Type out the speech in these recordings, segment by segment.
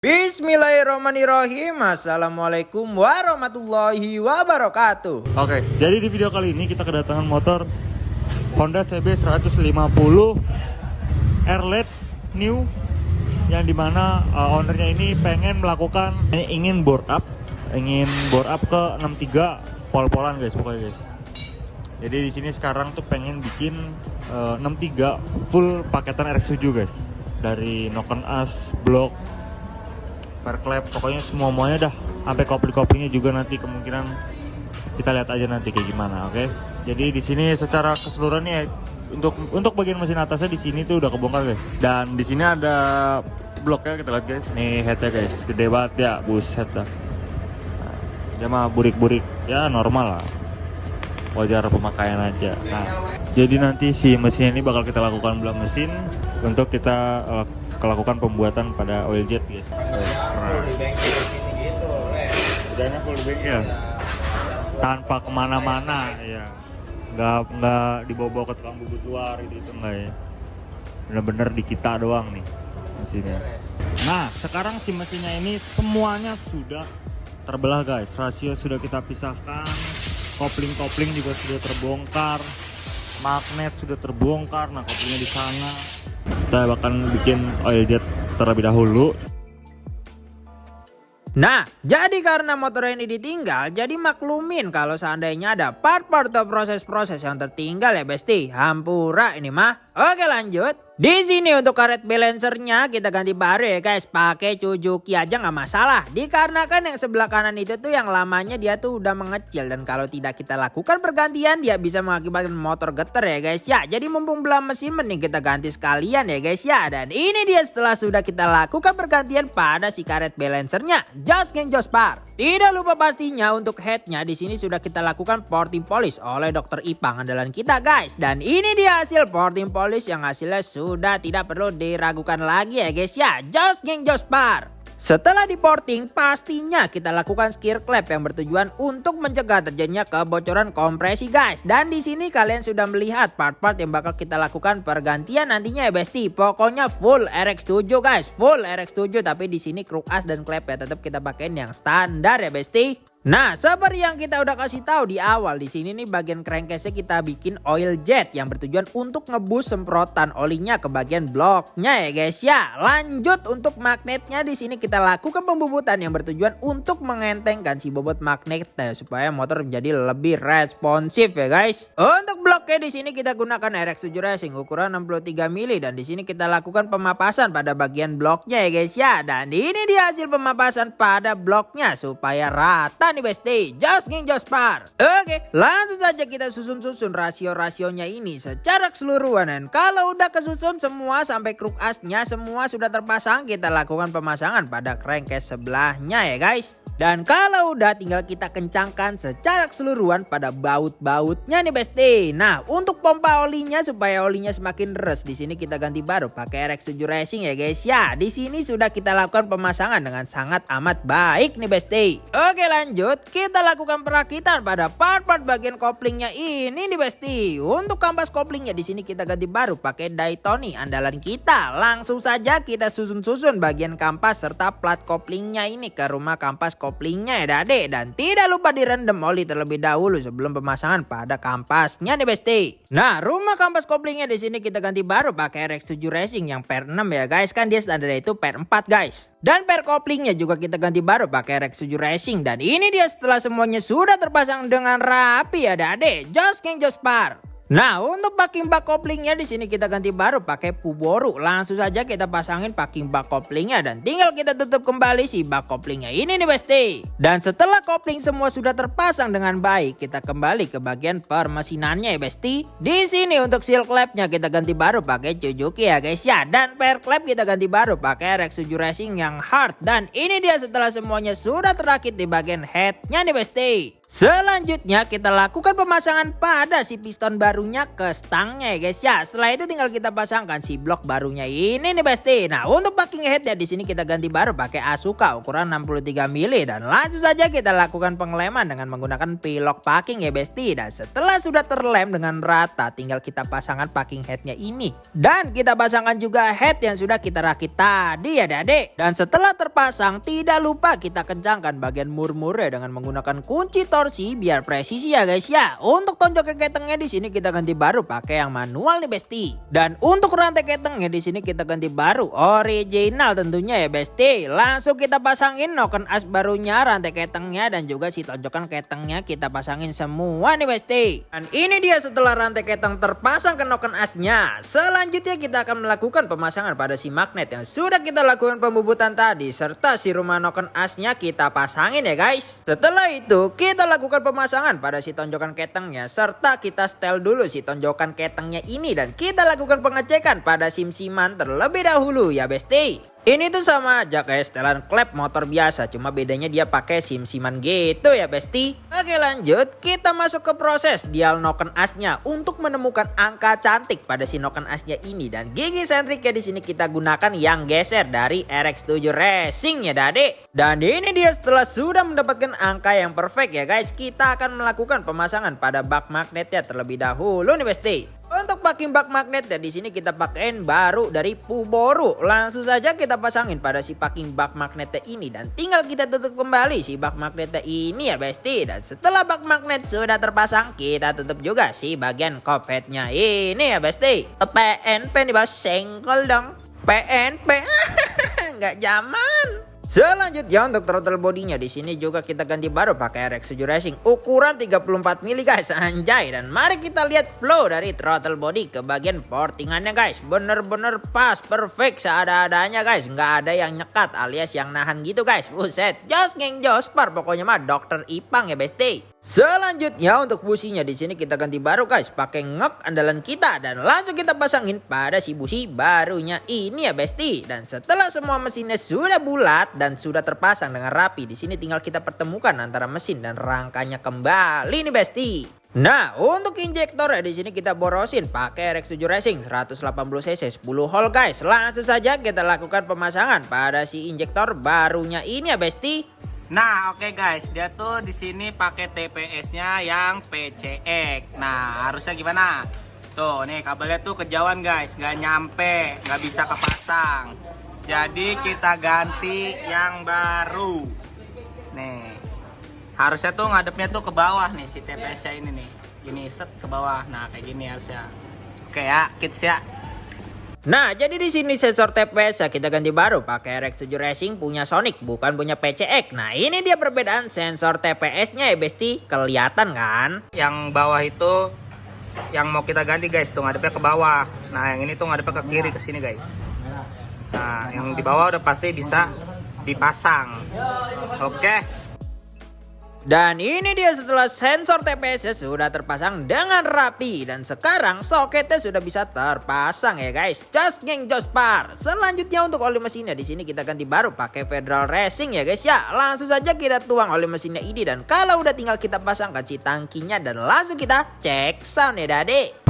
Bismillahirrahmanirrahim. Assalamualaikum warahmatullahi wabarakatuh. Oke, jadi di video kali ini kita kedatangan motor Honda CB 150 Airlet New, yang dimana ownernya ini ingin bore up ke 63 pol-polan guys, pokoknya guys. Jadi di sini sekarang tuh pengen bikin 63 full paketan RX7 guys, dari Noken As, blok, perklep, pokoknya semuanya dah, sampai kopling-koplingnya juga nanti kemungkinan kita lihat aja nanti kayak gimana. Oke. Jadi di sini secara keseluruhan ya untuk bagian mesin atasnya di sini tuh udah kebongkar guys. Dan di sini ada bloknya, kita lihat guys. Nih headnya guys, gede banget ya, buset dah. Nah, dia mah burik-burik ya, normal lah, wajar pemakaian aja. Nah, jadi nanti si mesin ini bakal kita lakukan belah mesin untuk kita lakukan pembuatan pada oil jet guys. Full di bengkel sini gitu, Udahnya full di bengkel tanpa kemana-mana ya, nggak dibawa-bawa ke tukang bubut luar itu enggak ya, bener-bener di kita doang nih mesinnya. Nah sekarang si mesinnya ini semuanya sudah terbelah guys, rasio sudah kita pisahkan, kopling-kopling juga sudah terbongkar, magnet sudah terbongkar. Nah koplingnya di sana, kita bakal bikin oil jet terlebih dahulu. Nah, jadi karena motor ini ditinggal, jadi maklumin kalau seandainya ada part-part atau proses-proses yang tertinggal ya besti. Hampura ini mah. Oke lanjut. Di sini untuk karet balancernya kita ganti baru ya guys, pakai Suzuki aja nggak masalah. Dikarenakan yang sebelah kanan itu tuh yang lamanya dia tuh udah mengecil, dan kalau tidak kita lakukan pergantian dia bisa mengakibatkan motor getar ya guys ya. Jadi mumpung belah mesin mending kita ganti sekalian ya guys ya. Dan ini dia setelah sudah kita lakukan pergantian pada si karet balancernya. Jos geng jos par. Tidak lupa pastinya untuk headnya di sini sudah kita lakukan porting polish oleh Dr. Ipang andalan kita guys. Dan ini dia hasil porting polish yang hasilnya sudah tidak perlu diragukan lagi ya guys ya. Jos geng jos par. Setelah diporting pastinya kita lakukan skir clap yang bertujuan untuk mencegah terjadinya kebocoran kompresi guys. Dan di sini kalian sudah melihat part-part yang bakal kita lakukan pergantian nantinya ya besti. Pokoknya full RX7 guys, full RX7, tapi di sini kruk as dan clap ya tetap kita pakein yang standar ya besti. Nah, seperti yang kita udah kasih tahu di awal, di sini nih bagian crankcase kita bikin oil jet yang bertujuan untuk ngebus semprotan olinya ke bagian bloknya ya guys ya. Lanjut untuk magnetnya di sini kita lakukan pembubutan yang bertujuan untuk mengentengkan si bobot magnet supaya motor menjadi lebih responsif ya guys. Untuk bloknya di sini kita gunakan RX7 Racing ukuran 63 mili, dan di sini kita lakukan pemapasan pada bagian bloknya ya guys ya. Dan ini dia hasil pemapasan pada bloknya supaya rata nih besti. Jos geng jos par. Oke, langsung saja kita susun rasio-rasionya ini secara keseluruhan. Dan kalau udah kesusun semua sampai kruk asnya semua sudah terpasang, kita lakukan pemasangan pada crankcase sebelahnya ya guys. Dan kalau udah tinggal kita kencangkan secara keseluruhan pada baut-bautnya nih besti. Nah, untuk pompa olinya supaya olinya semakin deres, di sini kita ganti baru pakai RX7 Racing ya guys ya. Di sini sudah kita lakukan pemasangan dengan sangat amat baik nih besti. Oke lanjut, kita lakukan perakitan pada part-part bagian koplingnya ini nih besti. Untuk kampas koplingnya di sini kita ganti baru pakai Daytoni andalan kita. Langsung saja kita susun-susun bagian kampas serta plat koplingnya ini ke rumah kampas koplingnya ya dade. Dan tidak lupa direndam oli terlebih dahulu sebelum pemasangan pada kampasnya nih besti. Nah, rumah kampas koplingnya di sini kita ganti baru pakai RX7 Racing yang per 6 ya guys, kan dia standar itu per 4 guys. Dan per koplingnya juga kita ganti baru pakai RX7 Racing. Dan ini dia setelah semuanya sudah terpasang dengan rapi ya dade. Jos geng jos par. Nah, untuk backing bak koplingnya di sini kita ganti baru pakai Puboru. Langsung saja kita pasangin backing bak koplingnya dan tinggal kita tutup kembali si bak koplingnya ini nih besti. Dan setelah kopling semua sudah terpasang dengan baik, kita kembali ke bagian permesinannya ya besti. Di sini untuk seal clapnya kita ganti baru pakai Suzuki ya guys ya. Dan per clap kita ganti baru pakai RX7 Racing yang hard. Dan ini dia setelah semuanya sudah terakit di bagian headnya nih besti. Selanjutnya kita lakukan pemasangan pada si piston barunya ke stangnya ya guys ya. Setelah itu tinggal kita pasangkan si blok barunya ini nih besti. Nah untuk packing headnya di sini kita ganti baru pakai Asuka ukuran 63 mili dan langsung saja kita lakukan pengeleman dengan menggunakan pilok packing ya besti. Dan setelah sudah terlem dengan rata tinggal kita pasangkan packing headnya ini. Dan kita pasangkan juga head yang sudah kita rakit tadi ya adik. Dan setelah terpasang tidak lupa kita kencangkan bagian murmurnya dengan menggunakan kunci torsi biar presisi ya guys ya. Untuk tonjokan ketengnya di sini kita ganti baru pakai yang manual nih besti. Dan untuk rantai ketengnya di sini kita ganti baru original tentunya ya besti. Langsung kita pasangin noken as barunya, rantai ketengnya dan juga si tonjokan ketengnya kita pasangin semua nih besti. Dan ini dia setelah rantai keteng terpasang ke noken asnya. Selanjutnya kita akan melakukan pemasangan pada si magnet yang sudah kita lakukan pembubutan tadi serta si rumah noken asnya kita pasangin ya guys. Setelah itu kita lakukan pemasangan pada si tonjokan ketengnya serta kita setel dulu si tonjokan ketengnya ini dan kita lakukan pengecekan pada sim-siman terlebih dahulu ya besti. Ini tuh sama aja kayak setelan klep motor biasa, cuma bedanya dia pakai sim-siman gitu ya besti. Oke lanjut, kita masuk ke proses dial noken asnya untuk menemukan angka cantik pada si noken asnya ini dan gigi sentriknya di sini kita gunakan yang geser dari RX7 Racing ya dade. Dan ini dia setelah sudah mendapatkan angka yang perfect ya guys, kita akan melakukan pemasangan pada bak magnetnya terlebih dahulu nih besti. Untuk packing bak magnet ya di sini kita pakein baru dari Puboru. Langsung saja kita pasangin pada si packing bak magnetnya ini dan tinggal kita tutup kembali si bak magnetnya ini ya besti. Dan setelah bak magnet sudah terpasang kita tutup juga si bagian kop headnya ini ya besti. PNP nih bos, senggol dong. PNP nggak zaman. Selanjutnya untuk throttle bodinya di sini juga kita ganti baru pakai RX7 Racing ukuran 34 mili guys, anjay. Dan mari kita lihat flow dari throttle body ke bagian portingannya guys. Bener-bener pas, perfect seada-adanya guys, nggak ada yang nyekat alias yang nahan gitu guys. Buset, jos geng jospar pokoknya mah dokter Ipang ya besti. Selanjutnya untuk businya di sini kita ganti baru guys pakai ngek andalan kita dan langsung kita pasangin pada si busi barunya ini ya besti. Dan setelah semua mesinnya sudah bulat dan sudah terpasang dengan rapi, di sini tinggal kita pertemukan antara mesin dan rangkanya kembali nih besti. Nah untuk injektor di sini kita borosin pakai RX7 Racing 180 cc 10 hole guys. Langsung saja kita lakukan pemasangan pada si injektor barunya ini ya besti. Nah, oke guys, dia tuh di sini pakai TPS-nya yang PCX. Nah, harusnya gimana? Tuh, nih kabelnya tuh kejauhan guys, nggak nyampe, nggak bisa kepasang. Jadi kita ganti yang baru. Nih, harusnya tuh ngadepnya tuh ke bawah nih si TPS-nya ini nih. Gini set ke bawah. Nah, kayak gini harusnya. Oke ya, kids ya. Nah jadi di sini sensor TPS kita ganti baru pakai RX7 Racing punya Sonic bukan punya PCX. Nah ini dia perbedaan sensor TPS-nya ya besti, kelihatan kan? Yang bawah itu yang mau kita ganti guys, tuh ngadepnya ke bawah. Nah yang ini tuh ngadepnya ke kiri ke sini guys. Nah yang di bawah udah pasti bisa dipasang. Oke. Dan ini dia setelah sensor TPS sudah terpasang dengan rapi. Dan sekarang soketnya sudah bisa terpasang ya guys. Just geng jospar. Selanjutnya untuk oli mesinnya di sini kita ganti baru pakai Federal Racing ya guys ya. Langsung saja kita tuang oli mesinnya ini. Dan kalau udah tinggal kita pasangkan si tangkinya dan langsung kita cek sound ya dade.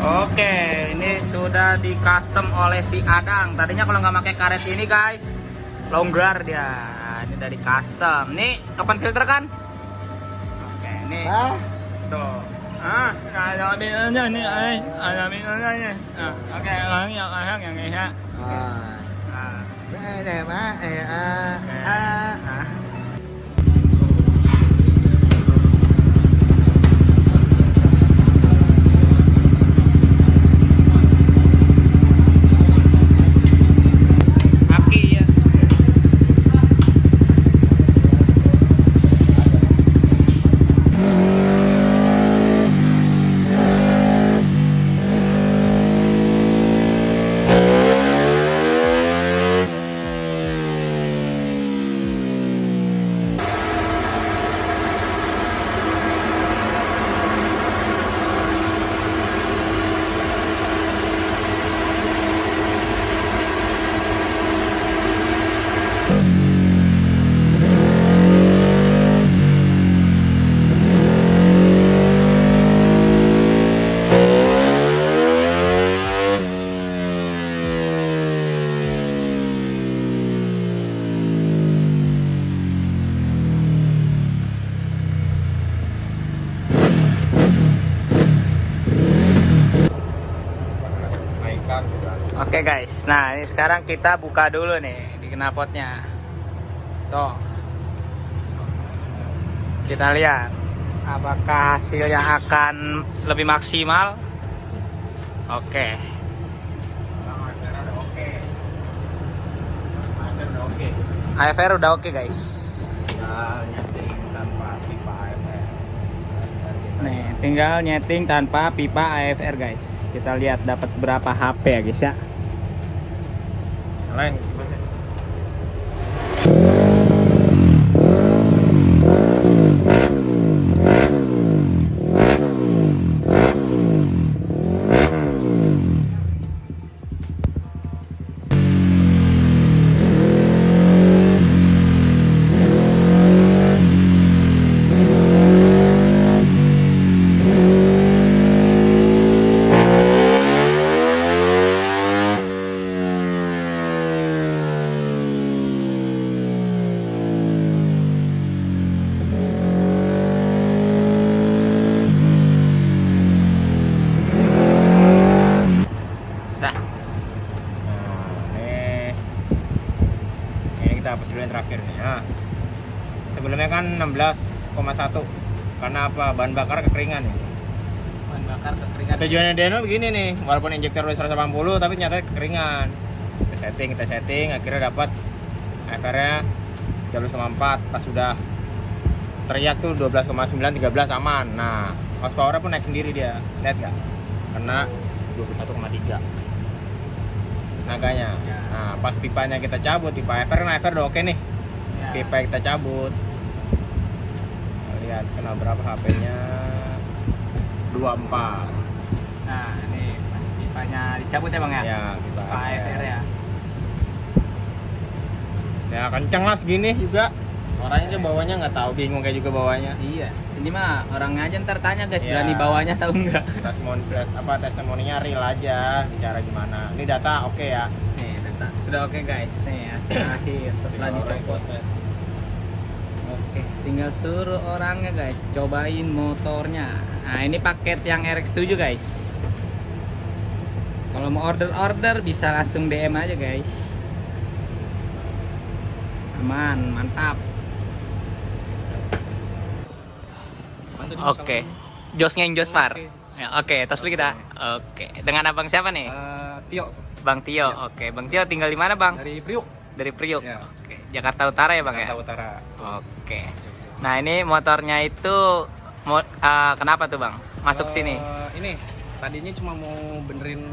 Oke, ini sudah di custom oleh si Adang. Tadinya kalau nggak pakai karet ini guys, longgar dia. Nah, ini dari custom. Nih, kapan filter kan? Oke, ini. Tuh. Ada minumnya nih, ada minumnya. Oke, yang ini ya. Oke guys, nah ini sekarang kita buka dulu nih di knalpotnya. Tuh, kita lihat apakah hasilnya akan lebih maksimal. Oke. AFR udah oke guys. Nih, tinggal nyeting tanpa pipa AFR guys. Kita lihat dapat berapa HP ya guys ya. Lain kita hapus dulu yang terakhir nih. Nah, sebelumnya kan 16,1 karena apa? Bahan bakar kekeringan nih. Bahan bakar kekeringan. Tujuannya Deno begini nih, walaupun injektor udah 180 tapi ternyata kekeringan. Kita setting, akhirnya dapat AFR-nya 13,4. Pas sudah teriak tuh 12,9, 13 aman. Nah, horsepower pun naik sendiri dia. Lihat nggak? Karena 21,3 tenaganya. Ya. Nah, pas pipanya kita cabut, pipa AFR, nah AFR udah oke nih. Ya. Pipa kita cabut. Kita lihat kena berapa HP-nya? 24. Nah, ini pas pipanya dicabut ya Bang ya? Ya, pipa AFR ya. Ya kenceng lah segini juga. Suaranya aja bawahnya nggak tahu, bingung kayak juga bawahnya. Iya. Ini mah orangnya aja ntar tanya guys, ya. Berani bawahnya tahu nggak? Testimoninya real aja, bicara gimana. Ini data oke ya. Nih data sudah oke guys. Nih hasil akhir setelah dicopot. Oke, tinggal suruh orangnya guys, cobain motornya. Nah ini paket yang RX7 guys. Kalau mau order bisa langsung DM aja guys. Aman, mantap. Oke, Jos Ngeng Jospar. Ya, oke, tos dulu kita. Oke, dengan abang siapa nih? Tio. Bang Tio. Ya. Oke, Bang Tio tinggal di mana Bang? Dari Priuk. Dari Priuk. Ya. Oke, Jakarta Utara ya Bang Jakarta ya? Utara. Oke. Nah ini motornya itu kenapa tuh Bang? Masuk sini? Ini tadinya cuma mau benerin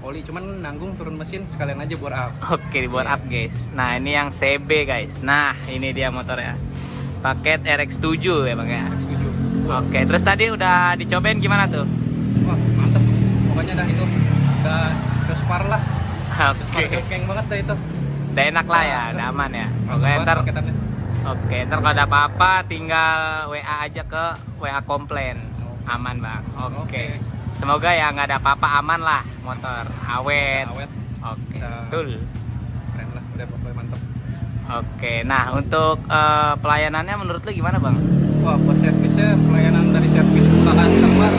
oli, cuman nanggung turun mesin sekalian aja bore up. Oke, bore up guys. Nah ini yang CB guys. Nah ini dia motornya. Paket RX7 ya Bang ya? RX7. Oke, terus tadi udah dicobain gimana tuh? Wah mantep, pokoknya dah itu udah Jospar lah. Oke. Jos Ngeng banget dah itu. Udah enak lah ya, udah aman ya. Oke, ntar kalau ada apa-apa tinggal WA aja ke WA komplain. Aman Bang. Oke. Semoga ya nggak ada apa-apa, aman lah motor awet. Oke. Betul. Keren lah, udah pokoknya mantep. Oke, nah untuk pelayanannya menurut lu gimana Bang? Wah, buat servisnya pelayanan dari servis ke customer,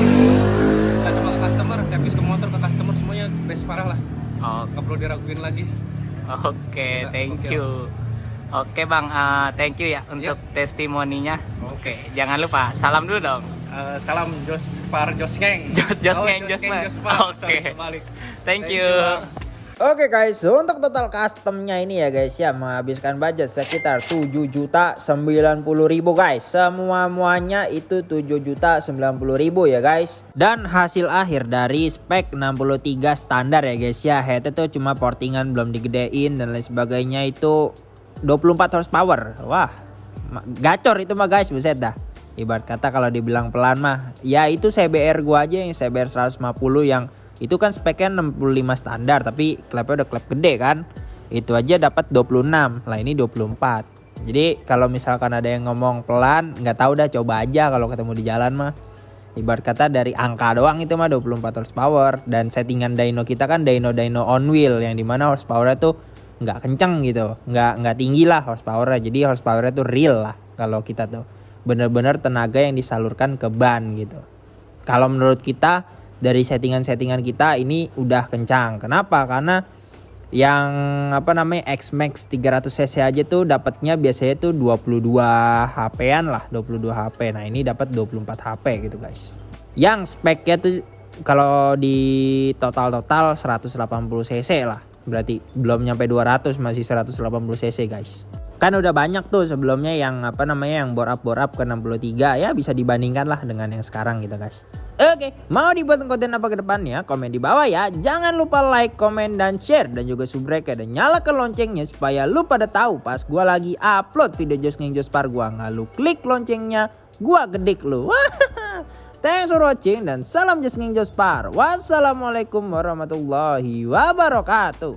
nggak cuma ke customer, servis ke motor ke customer semuanya best parah lah. Nggak perlu diraguin lagi. Oke, thank you. Oke Bang, thank you ya untuk testimoninya. Oke, jangan lupa salam dulu dong. Salam Jos Ngeng. Jos Ngeng. Oke, thank you. Oke guys, untuk total customnya ini ya guys ya, menghabiskan budget sekitar 7.090.000 guys. Semuanya itu 7.090.000 ya guys. Dan hasil akhir dari spek 63 standar ya guys ya. Head itu cuma portingan belum digedein dan lain sebagainya, itu 24 horsepower. Wah, gacor itu mah guys, buset dah. Ibarat kata kalau dibilang pelan mah, ya itu CBR gua aja yang CBR 150 yang itu kan speknya 65 standar tapi klepnya udah klep gede kan. Itu aja dapat 26. Lah ini 24. Jadi kalau misalkan ada yang ngomong pelan, nggak tahu dah, coba aja kalau ketemu di jalan mah. Ibarat kata dari angka doang itu mah 24 horsepower. Dan settingan dyno kita kan dyno on wheel yang dimana horsepowernya tuh nggak kenceng gitu, nggak tinggi lah horsepowernya. Jadi horsepowernya tuh real lah kalau kita tuh bener-bener tenaga yang disalurkan ke ban gitu. Kalau menurut kita dari settingan kita ini udah kencang. Kenapa? Karena Yang apa namanya X-Max 300 cc aja tuh dapatnya biasanya tuh 22 HP-an lah, 22 HP. Nah, ini dapat 24 HP gitu guys. Yang speknya tuh kalau di total 180 cc lah. Berarti belum nyampe 200, masih 180 cc guys. Kan udah banyak tuh sebelumnya yang apa namanya yang bore up ke 63, ya bisa dibandingkan lah dengan yang sekarang gitu guys. Oke, mau dibuat konten apa ke depannya? Komen di bawah ya. Jangan lupa like, komen, dan share. Dan juga subrek dan nyalakan loncengnya supaya lu pada tahu pas gua lagi upload video Josh Gang Jospar gua. Nggak lu klik loncengnya, gua gedik lu. Thanks for watching dan salam Josh Gang Jospar. Wassalamualaikum warahmatullahi wabarakatuh.